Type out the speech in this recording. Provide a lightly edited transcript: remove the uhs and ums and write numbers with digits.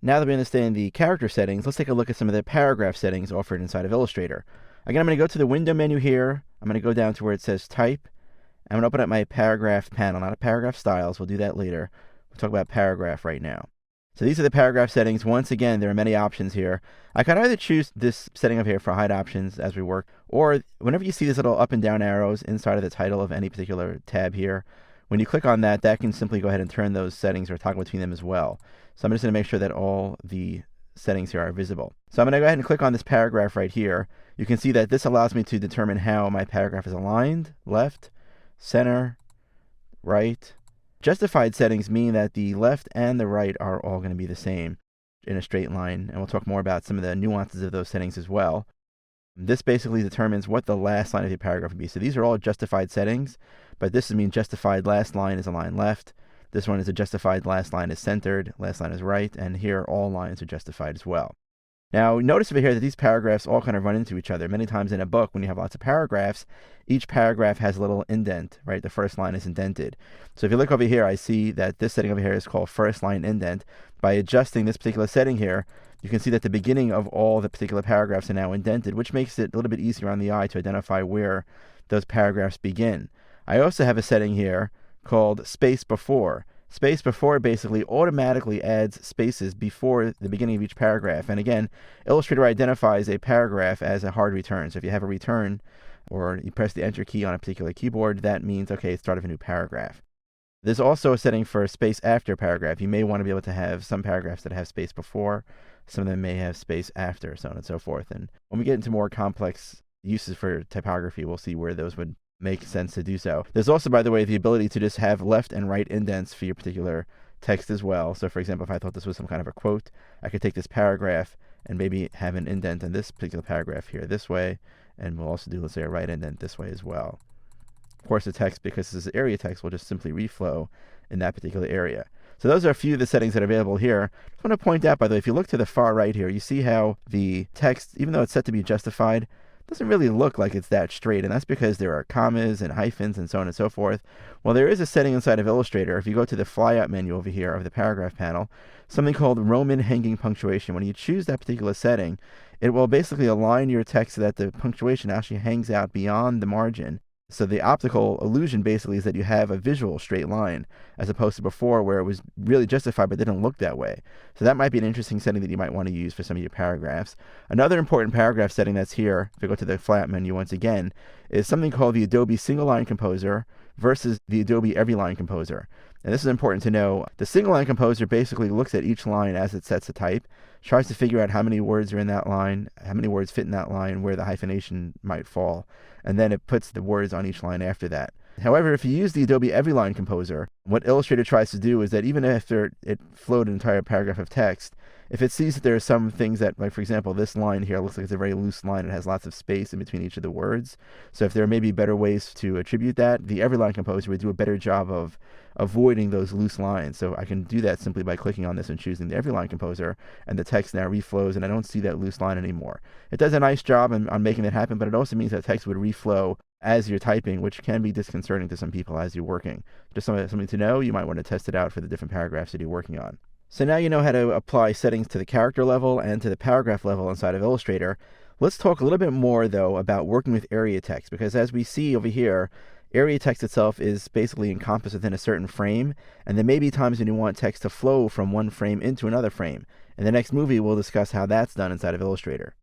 Now that we understand the character settings, let's take a look at some of the paragraph settings offered inside of Illustrator. Again, I'm going to go to the window menu here. I'm going to go down to where it says type. I'm going to open up my paragraph panel, not a paragraph styles. We'll do that later. We'll talk about paragraph right now. So these are the paragraph settings. Once again, there are many options here. I could either choose this setting up here for hide options as we work, or whenever you see these little up and down arrows inside of the title of any particular tab here, when you click on that, that can simply go ahead and turn those settings or toggle between them as well. So I'm just going to make sure that all the settings here are visible. So I'm going to go ahead and click on this paragraph right here. You can see that this allows me to determine how my paragraph is aligned: left, center, right. Justified settings mean that the left and the right are all going to be the same in a straight line, and we'll talk more about some of the nuances of those settings as well. This basically determines what the last line of your paragraph would be. So these are all justified settings, but this means justified last line is aligned left. This one is a justified last line is centered, last line is right, and here all lines are justified as well. Now, notice over here that these paragraphs all kind of run into each other. Many times in a book, when you have lots of paragraphs, each paragraph has a little indent, right? The first line is indented. So if you look over here, I see that this setting over here is called first line indent. By adjusting this particular setting here, you can see that the beginning of all the particular paragraphs are now indented, which makes it a little bit easier on the eye to identify where those paragraphs begin. I also have a setting here called space before. Space before basically automatically adds spaces before the beginning of each paragraph. And again, Illustrator identifies a paragraph as a hard return. So if you have a return or you press the enter key on a particular keyboard, that means, okay, it's start of a new paragraph. There's also a setting for space after paragraph. You may want to be able to have some paragraphs that have space before. Some of them may have space after, so on and so forth. And when we get into more complex uses for typography, we'll see where those would make sense to do so. There's also, by the way, the ability to just have left and right indents for your particular text as well. So for example, if I thought this was some kind of a quote, I could take this paragraph and maybe have an indent in this particular paragraph here this way, and we'll also do, let's say, a right indent this way as well. Of course, the text, because this is area text, will just simply reflow in that particular area. So those are a few of the settings that are available here. I just want to point out, by the way, if you look to the far right here, you see how the text, even though it's set to be justified, doesn't really look like it's that straight, and that's because there are commas and hyphens and so on and so forth. Well, there is a setting inside of Illustrator. If you go to the flyout menu over here of the paragraph panel, something called Roman hanging punctuation. When you choose that particular setting, it will basically align your text so that the punctuation actually hangs out beyond the margin. So the optical illusion basically is that you have a visual straight line, as opposed to before where it was really justified but didn't look that way. So that might be an interesting setting that you might want to use for some of your paragraphs. Another important paragraph setting that's here, if you go to the flyout menu once again, is something called the Adobe Single Line Composer versus the Adobe Every Line Composer. And this is important to know. The Single Line Composer basically looks at each line as it sets a type, tries to figure out how many words are in that line, how many words fit in that line, where the hyphenation might fall, and then it puts the words on each line after that. However, if you use the Adobe Every Line Composer, what Illustrator tries to do is that even after it flowed an entire paragraph of text, if it sees that there are some things that, like for example, this line here looks like it's a very loose line, it has lots of space in between each of the words. So if there may be better ways to attribute that, the Every Line Composer would do a better job of avoiding those loose lines. So I can do that simply by clicking on this and choosing the Every Line Composer, and the text now reflows and I don't see that loose line anymore. It does a nice job on making that happen, but it also means that text would reflow as you're typing, which can be disconcerting to some people as you're working. Just something to know. You might want to test it out for the different paragraphs that you're working on. So now you know how to apply settings to the character level and to the paragraph level inside of Illustrator. Let's talk a little bit more, though, about working with area text, because as we see over here, area text itself is basically encompassed within a certain frame, and there may be times when you want text to flow from one frame into another frame. In the next movie, we'll discuss how that's done inside of Illustrator.